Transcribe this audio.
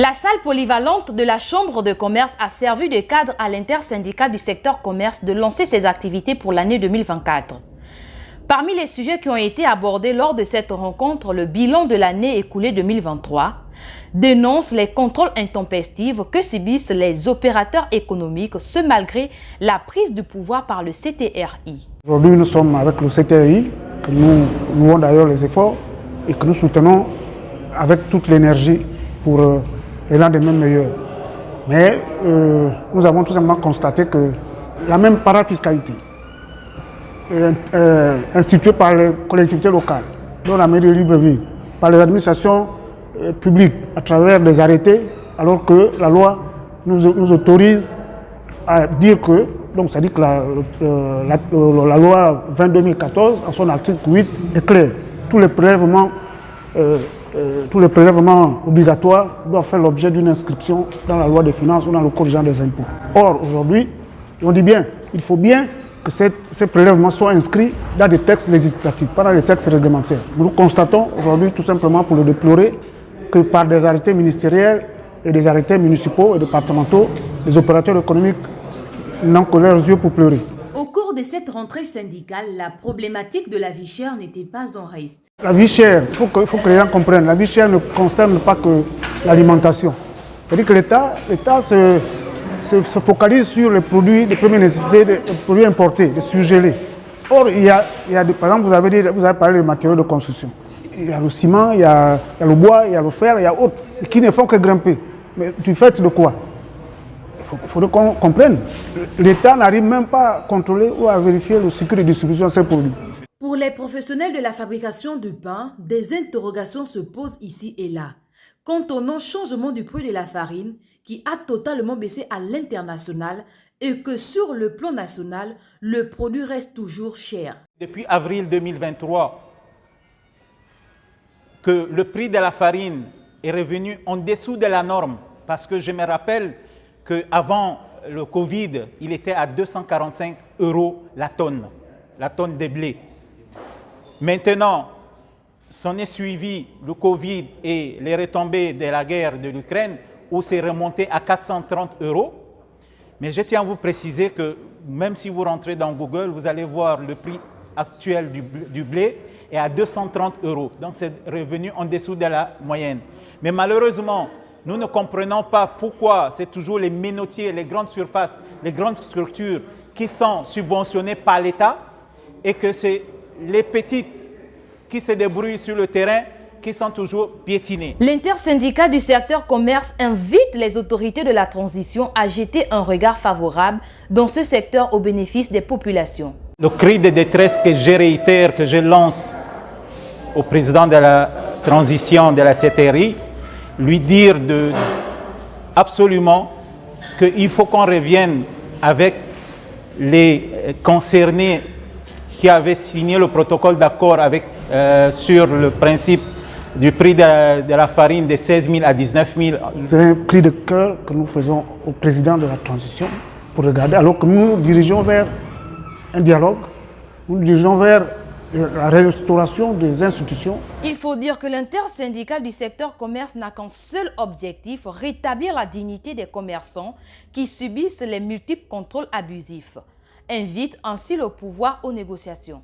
La salle polyvalente de la Chambre de commerce a servi de cadre à l'intersyndicat du secteur commerce de lancer ses activités pour l'année 2024. Parmi les sujets qui ont été abordés lors de cette rencontre, le bilan de l'année écoulée 2023 dénonce les contrôles intempestifs que subissent les opérateurs économiques, ce malgré la prise du pouvoir par le CTRI. Aujourd'hui, nous sommes avec le CTRI, que nous louons d'ailleurs les efforts et que nous soutenons avec toute l'énergie pour les lendemains meilleurs. Mais nous avons tout simplement constaté que la même parafiscalité instituée par les collectivités locales, dont la mairie de Libreville, par les administrations publiques à travers des arrêtés, alors que la loi nous autorise à dire que, donc ça dit que la loi 2014, en son article 8, est claire. Tous les prélèvements obligatoires doivent faire l'objet d'une inscription dans la loi des finances ou dans le code général des impôts. Or, aujourd'hui, on dit bien, il faut bien que ces prélèvements soient inscrits dans des textes législatifs, pas dans les textes réglementaires. Nous constatons aujourd'hui, tout simplement pour le déplorer, que par des arrêtés ministériels et des arrêtés municipaux et départementaux, les opérateurs économiques n'ont que leurs yeux pour pleurer. Au cours de cette rentrée syndicale, la problématique de la vie chère n'était pas en reste. La vie chère, il faut que les gens comprennent, la vie chère ne concerne pas que l'alimentation. C'est-à-dire que l'État se focalise sur les produits de première nécessité, les produits importés, les surgelés. Or, par exemple, vous avez parlé des matériaux de construction. Il y a le ciment, il y a le bois, il y a le fer, il y a autres, qui ne font que grimper. Mais du fait de quoi? Il faudrait qu'on comprenne. L'État n'arrive même pas à contrôler ou à vérifier le cycle de distribution de ces produits. Pour les professionnels de la fabrication du pain, des interrogations se posent ici et là. Quant au non-changement du prix de la farine, qui a totalement baissé à l'international et que sur le plan national, le produit reste toujours cher. Depuis avril 2023, que le prix de la farine est revenu en dessous de la norme, parce que je me rappelle qu'avant le Covid, il était à 245 € la tonne de blé. Maintenant, s'en est suivi le Covid et les retombées de la guerre de l'Ukraine, où c'est remonté à 430 €. Mais je tiens à vous préciser que même si vous rentrez dans Google, vous allez voir le prix actuel du blé est à 230 €. Donc c'est revenu en dessous de la moyenne. Mais malheureusement, nous ne comprenons pas pourquoi c'est toujours les minotiers, les grandes surfaces, les grandes structures qui sont subventionnées par l'État et que c'est les petites qui se débrouillent sur le terrain qui sont toujours piétinés. L'intersyndicat du secteur commerce invite les autorités de la transition à jeter un regard favorable dans ce secteur au bénéfice des populations. Le cri de détresse que je réitère, que je lance au président de la transition de la CTRI, lui dire absolument qu'il faut qu'on revienne avec les concernés qui avaient signé le protocole d'accord sur le principe du prix de la farine de 16 000 à 19 000. C'est un cri de cœur que nous faisons au président de la transition pour regarder, alors que nous nous dirigeons vers un dialogue, nous nous dirigeons vers la restauration des institutions. Il faut dire que l'intersyndical du secteur commerce n'a qu'un seul objectif, rétablir la dignité des commerçants qui subissent les multiples contrôles abusifs. Invite ainsi le pouvoir aux négociations.